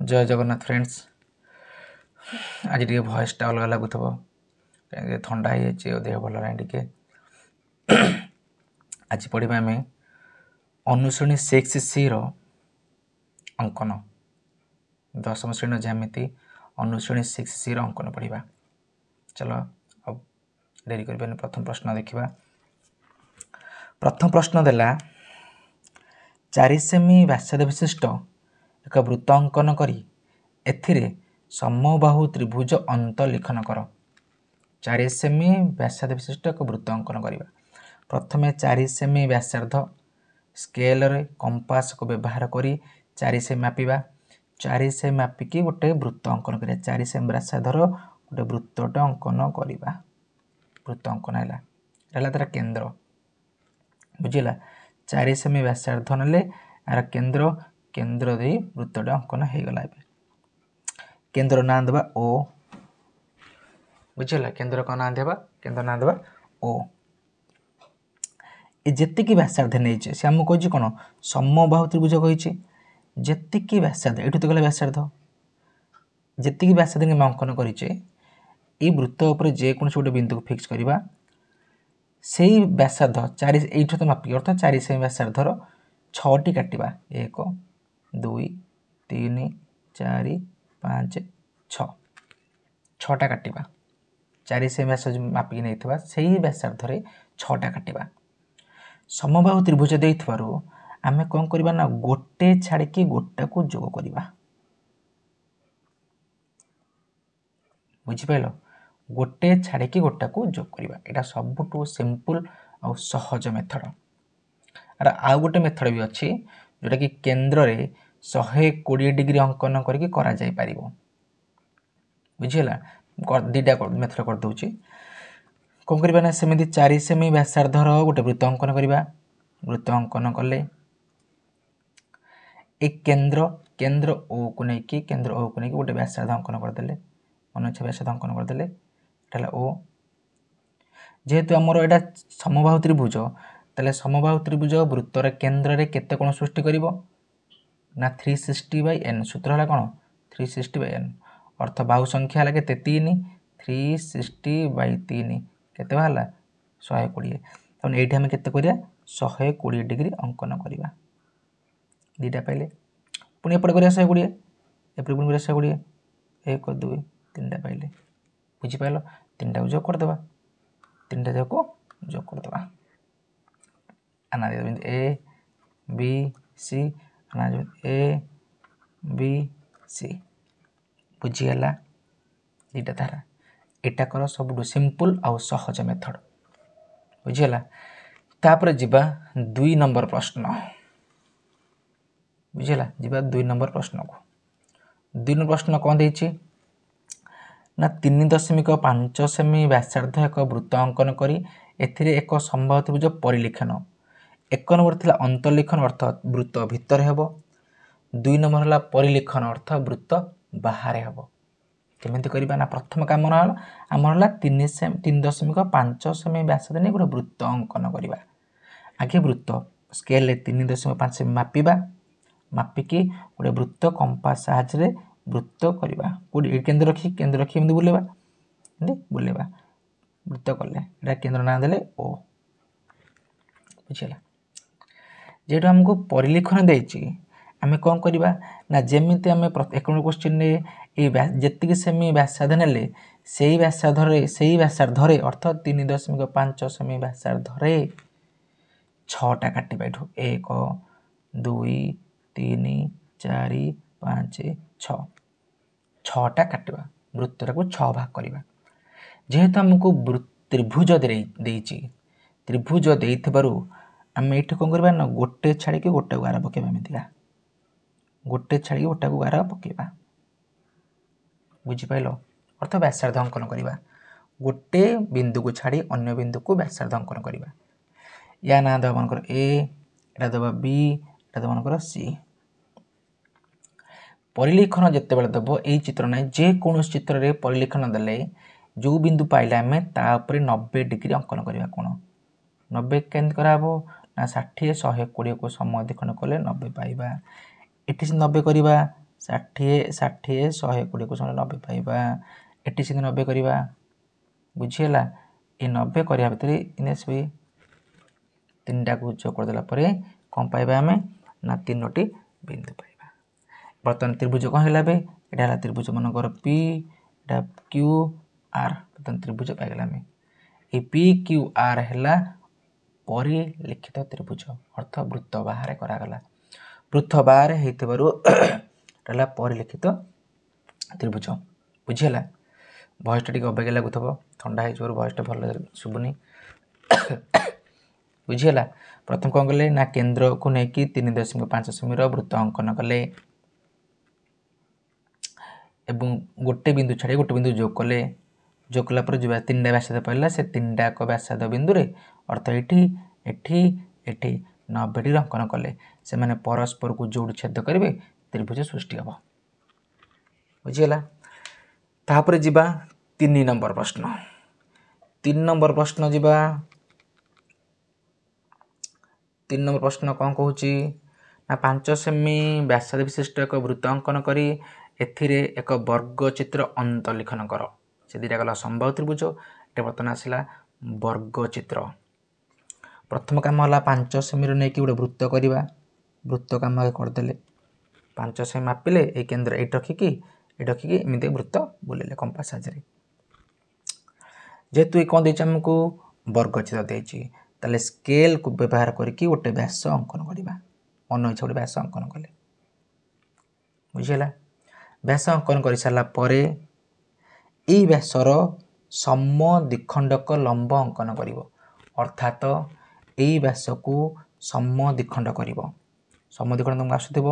जय जगन्नाथ फ्रेंड्स। आज टे भॉइसटा अलग लगुव कहीं थंडा हो देह भल ना टे। आज पढ़ा आम अनुश्रेणी 6C अंकन 10म श्रेणी ज्यामिति अनुश्रेणी 6C अंकन पढ़ा। चलो अब डेरी कर प्रथम प्रश्न देखा। प्रथम प्रश्न देला 4 सेमी व्यासार्ध विशिष्ट एक वृत्त अंकन करी एथिरे समबाहु त्रिभुज अंत लिखन कर। 4 सेमी व्यासार्ध विशिष्ट एक वृत्त अंकन करवा। प्रथमे 4 सेमी व्यासार्ध स्केल रे कंपास को व्यवहार करी 4 सेमी मापिबा। 4 सेमी मापिकी गोटे वृत्त अंकन करिया। 4 सेमी व्यासार्धर गोटे वृत्तटे अंकन करवा। वृत्त अंकन है तार केन्द्र बुझिला। 4 सेमी व्यासार्ध नेले यार केन्द्र केन्द्र दे वृत्तटे अंकन हो गला। केन्द्र ना देवा ओ बुझिला। केन्द्र का ना देवा केन्द्र ना देवा ओ। ये जेतिकी व्यासार्ध नहीं से आमको कही कौन समबाहु त्रिभुज कही जेतिकी व्यासार्ध ये तो गला व्यासार्ध जेतिकी व्यासार्ध में अंकन करें ये वृत्त उपर जेकोसी गोटे बिंदु को फिक्स करवा से व्यासार्ध 4 ये तो मापिक अर्थात 4 सेमी व्यासार्धर 6टी काटिबा 1 2 3 4 5 6 6टा काटिबा। 4 सेमी व्यासार्ध मापिक नहीं से व्यासार्धर 6टा काटिबा। समबाहु त्रिभुज देइथबारु आमे कौन करबा ना गोटे छाड़िकी गोटा को जोग करबा। बुझी पाइलो गोटे छाड़िकी गोटा को जोग करबा। एटा सबुठु सिंपल और सहज मेथड। आर आउ गोटे मेथड भी अच्छी जोटा कि केन्द्र रे 120 डिग्री अंकन करके करा जाय परिबो। बुझिला दीटा मेथड कर दोची। कौन करबा ना सेमिति 4 सेमी व्यासार्धर गोटे वृत्त अंकन करबा। वृत्त अंकन कले एक केन्द्र केन्द्र ओ को लेकिन गोटे व्यासार्ध अंकन करदेले मन इच्छा व्यासार्ध अंकन करदेले एटा ओ। जेहेतु आमर एटा समबाहु त्रिभुज ताले समबाहु त्रिभुज वृत्तर केन्द्र रे केते कोण सृष्टि करिवो ना 360/n। सूत्र है कौन 360/n अर्थ बाहु संख्या है केते 3 360/3 केते बाहला 120। तब ये आम के 120 डिग्री अंकन करवा। दीटा पाइले पुणी एपटे कर 120 एपटे पुणी 120 1 2 3टा पाइले। बुझिपाल 3टा को जोग करदे 3टा जाक जोग करदे आना ए बी सी आना ए बी सी बुझीगला। दीटा धारा एटा कर सब सिंपल आउ सहज मेथड बुझीगला। तापर जीवा 2 नंबर प्रश्न बुझीगला। जीवा 2 नंबर प्रश्न को 2 नंबर प्रश्न कौन देछि ना 3.5 सेमी व्यासार्ध एक वृत्त अंकन करी एथिरे एक समबाहु त्रिभुज परिलिखन। 1 नंबर थिला अंतर्लिखन अर्थात वृत्त भितर हेबो। 2 नंबर हला परिलिखन अर्थात वृत्त बाहर हेबो। केमिति करिबा ना प्रथम काम रहला हमर हला 3.5 सेमी व्यासार्ध ने गोटे वृत्त अंकन करिबा। आगे वृत्त स्केल रे 3.5 सेमी मापिबा। मापिकी गोटे वृत्त कंपास साहाय्य वृत्त करवा। गोटे केन्द्र रखी एमती बुलेबा बुलेबा वृत्त कले एटा केन्द्र ना देले ओ। बुझिला जेहेतु हमको परिलिखन देछि आमे कौन करवा ना जेमिति आमे 1 नंबर क्वेश्चन रे जेतिकी सेमी व्यासार्ध नेले सेही व्यासार्धरे अर्थात 3.5 सेमी व्यासार्धरे 6टा काटिबा। एठो 1 2 3 4 5 6 6टा काटिबा। वृत्तटा को 6 भाग करवा। जेहेतु हमको त्रिभुज देइछि त्रिभुज देइथिबारु आमे एठी कोन करबा ना गोटे छाड़ी के गोटे गारा पकेबा। एमितिका गोटे छाड़ी गोटा को गारा पकेबा। बुझी पाइलो अर्थ व्यासार्ध अंकन करवा। गोटे बिंदु को छाड़ी अन्य बिंदु को व्यासार्ध अंकन करवा। या ना दबा मनकर ए एटा दबा बी एटा दबा मनकर सी। परिलिखन जिते बेले दब यही चित्र ना जेकोसी चित्र रे परिलिखन देले जो बिंदु पाइले आमे ता ऊपर 90 डिग्री अंकन करवा। कोण 90 केंद्र कराबो ना 60 120 को समअधिकरण कले 90 पाइबा। एठी 90 करवा ଷାଠିଏ 120 को 90 पाइबा एटी से 90 करवा बुझीगला ये 90 करने भितर इनेस भी 3टा को जोग करदेला कौन पाइबा आम ना 3टी बिंदु पाइबा। बर्तमान त्रिभुज कौन है बे यहाँ त्रिभुज मनकर पी एटा क्यू आर बर्तमान त्रिभुज पाइगला आम ये पी क्यू आर है परिलिखित त्रिभुज अर्थ वृत्त बाहर करागला वृत्त बाहर होता परिलिखित त्रिभुज बुझीगला। भयसटा टी अबाग्या लगुथ ठंडा हो भयसटा भल शुभुनी बुझीगला। प्रथम कौन कले ना केन्द्र को लेकिन 3.5 सेमी वृत्त अंकन कले एवं गोटे बिंदु छाड़ी गोटे बिंदु जोग कले जोग कलापर जो 3टा व्यासाद पड़ा से 3टा व्यासाद बिंदु अर्थ ये 90 अंकन कले से मैंने परस्पर को जोड़ छेद करेंगे त्रिभुज सृष्टि हम बुझीगला। तापर जीवा 3 नंबर प्रश्न 3 नंबर प्रश्न जीवा 3 नंबर प्रश्न कौन कहूँ ना 5 सेमी व्यासाद विशिष्ट एक वृत्त अंकन करी एथिरे एक वर्ग चित्र अंत लिखन कर से दुटा गला संभव त्रिभुज ये बर्तमान आसला वर्ग चित्र। प्रथम काम है 5 सेमी नहीं कि गोटे वृत्त करवा वृत्त कम करदे 5 सेमी मापिले ये केन्द्र ये रखिकी एमती वृत्त बुलेले कंपास साहाय्य जेहेतु ये कौन देती आमको वर्ग चित्र देती स्केल को व्यवहार करके गोटे व्यास अंकन करवा मन इच्छा गोटे व्यास अंकन कले बुझीगला। व्यास अंकन कर सारापर यही व्यासर समद्विखंडक लंब अंकन कर अर्थात यही व्यास को समद्विखंड कर समद्विखंड तुमको आसुव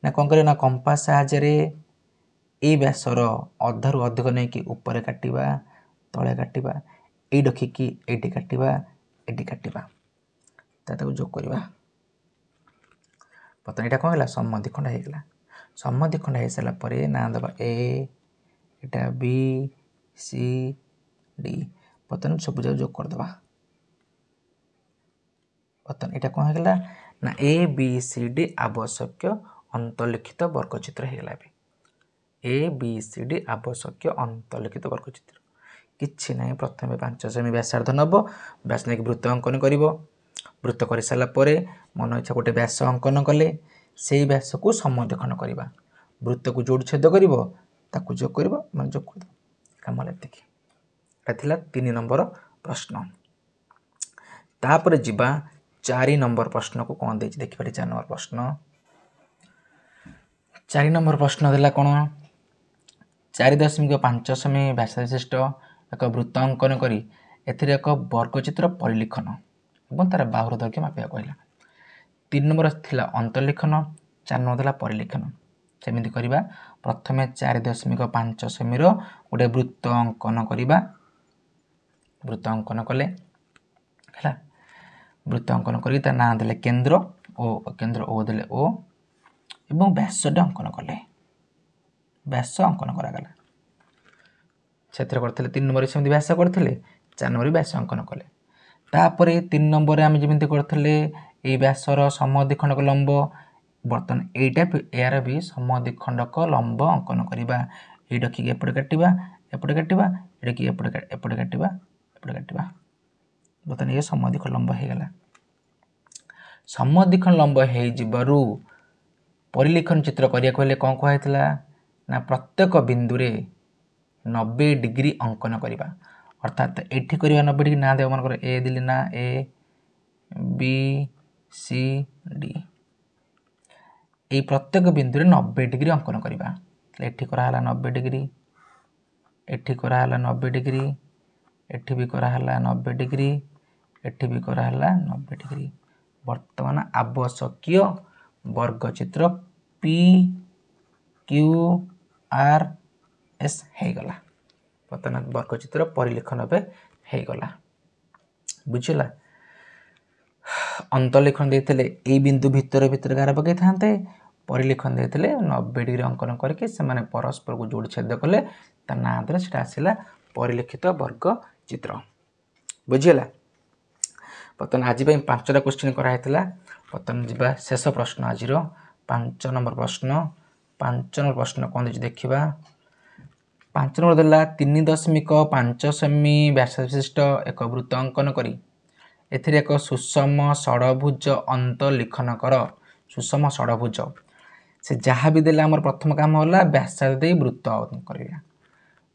ना कौन कर कंपास साहाय्य यही व्यासर अधारू अधिक नहीं कि ऊपर काटिबा तले काटिबा ये रखिकी ये काटिबा ये काटिबा जोग करवा बर्तमान यहाँ कौन है समद्विखंड होगा समद्विखंड हो सारापर ना दबा एटा बी सी डी बर्तमान सब जोग करदे बर्तमान यहाँ कौन होगा ना ए बी सी डी आवश्यक अंतलिखित वर्गचित्र होगा ए बी सी डी आवश्यक अंतलिखित वर्गचित्र किछि ना प्रथम 5 सेमी व्यासार्ध नब व्यास नहीं वृत्त अंकन कर वृत्त कर सारापर मन इच्छा गोटे व्यास अंकन कले से व्यास को समद्विखंड करवा वृत्त को जोड़ छेद कर जोग कर मैं जोग कर कम ये 3 नंबर प्रश्न। तापर जीवा 4 नंबर प्रश्न को कौन दे देखिए 4 नंबर प्रश्न 4 नंबर प्रश्न देला कौन 4.5 सेमी व्यास विशिष्ट एक वृत्त अंकन करी एथिरे एक वर्गचित्र परिलिखन और तार बाहुर दैर्घ्य मापिया कहला 3 नंबर थिला अंतर्लिखन 4 नंबर था परिलिखन सेमती करवा प्रथम 4.5 सेमी गोटे वृत्त अंकन करवा वृत्त अंकन कले वृत्त अंकन कर ना देले केन्द्र ओ देले ओ एवं व्यासटे अंकन कले व्यास अंकन करागला से करते 3 नंबर सेमती व्यास करते 4 नंबर व्यास अंकन कले तापर 3 नंबर आम जमी करते ये व्यासर समद्विखंडक लंब बर्तमान यार भी समद्विखंडक लंब अंकन करवा ये रखिकी एपटे काटिबा एपटे काटिबा ये एपटे काटिबा बर्तमान ये समद्विखंड लंब होगला समद्विखंड लंब हो परिलिखन चित्र करिया कौन कहला ना प्रत्येक बिंदु रे 90 डिग्री अंकन करवा अर्थात एठी करवा 90 डिग्री ना देव मन ए दिली ना ए बी सी डी ये प्रत्येक बिंदु रे 90 डिग्री अंकन करवा एठी कराला 90 डिग्री एठी कराला 90 डिग्री एठी भी कराला 90 डिग्री एठी भी कराला 90 डिग्री वर्तमान आवश्यक वर्गचित्र पी क्यू आर एस होगला बर्तमान वर्गचित्र परिलिखन होगला बुझला। अंतलिखन देते ये बिंदु भितर गार पकई था परिलिखन देते 90 डिग्री अंकन करके परस्पर को जोड़ छेद कले ना से आसला परिलिखित वर्ग चित्र बुझीगला। बर्तमान आज 5टा क्वेश्चन कराई बर्तमान जा शेष प्रश्न आज 5 नंबर प्रश्न 5 नंबर प्रश्न कौन देछि देखिबा 5 नंबर देला 3.5 सेमी व्यास विशिष्ट एक वृत्त अंकन करी एथिरे एक सुषम षडभुज अंत लिखन कर सुषम षडभुज से जहाँ भी देला हमर प्रथम काम होला व्यासार्ध दे वृत्त अंकन करिया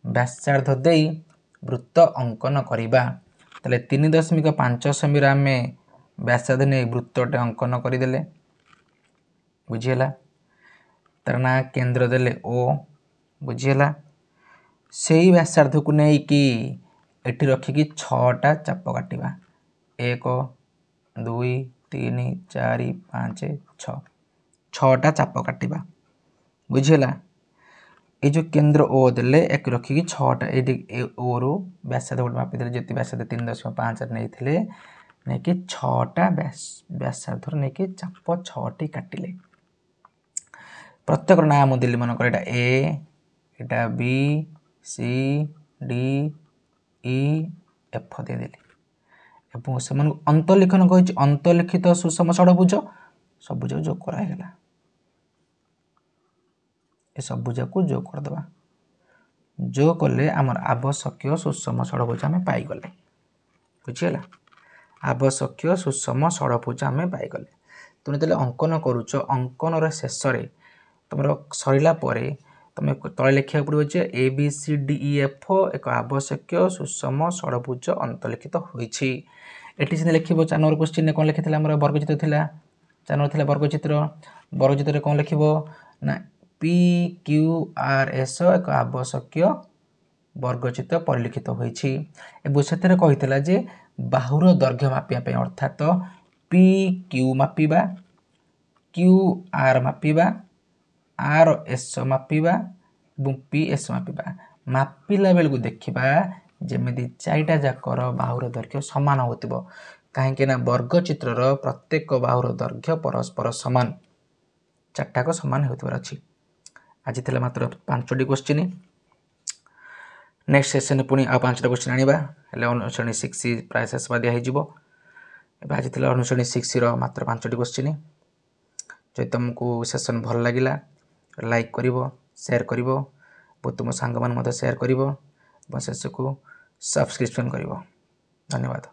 व्यासार्ध दे वृत्त अंकन करिबा तले 3.5 सेमी रे हमें व्यासार्ध ने वृत्तटे अंकन करिदेले बुझियला तार ना केंद्र देले ओ बुझियला सेही व्यासार्ध को नै कि एठी रखी कि 6टा चाप काटिबा 1 2 3 4 5 6 6टा चाप काटिबा बुझियला ए जो केंद्र ओ देले एक रखी कि 6टा ए ओ रो व्यासार्ध गोट मापि देले जति व्यासार्ध 3.5 नै थिले नै कि 6टा व्यासार्ध नै कि चाप 6टी काटिले प्रत्येक नाम दिल्ली मन कर एटा ए एटा B C D E F दे देली एवं से मन अंतलिखन कहि अंतलिखित सुषम षडभुज सबुज जोग करा गेला ए सबुज को जोग कर दबा जो कले हमर आवश्यक सुषम षडभुज हमें पाई गले बुझियला आवश्यक सुषम षडभुज हमें पाई गले तुम तले अंकन करूछ अंकन रे शेष रे तुमरो सरिला परे तुम तले लिखिया पड़ो जे A B C D E F एक आवश्यक सुषम षडभुज अंतलिखित होईछि एटी सिने लिखिबो 4 नंबर क्वेश्चन ने कोन लिखिथिला हमर वर्गचित्र थिला 4 नंबर थिला वर्गचित्र रे कोन लिखिबो ना पी क्यू आर एस एक आवश्यक वर्गचित्र परिलिखित होईछि एबो सेतरे कहितला जे बाहुर दैर्घ्य मापिया पे अर्थात पी क्यू मापिबा क्यू आर मापिबा आर एस मापिबा एवं पी एस मापिबा मापिला बेल को देखिबा जेमिति चारिटा जाकर बाहुर दैर्घ्य समान होतिबो काहे ना वर्गचित्र रो प्रत्येक बाहुर दैर्घ्य परस्पर समान चारटा को समान होतिबार अछि आज थिला मात्र 5टी क्वेश्चन नेक्स्ट सेशन पुनी आ 5टा क्वेश्चन आनिबा हेले अनुश्रेणी 6 प्राय शेष दिया हे जिवो एबा आज थिला अनुश्रेणी 6 रो मात्र 5टी क्वेश्चन जे तुमको सेशन भल लागिला लाइक करिवो शेयर करिवो और तुम सांग मान मते शेयर करिवो और शेष को सब्सक्रिप्शन करिवो धन्यवाद।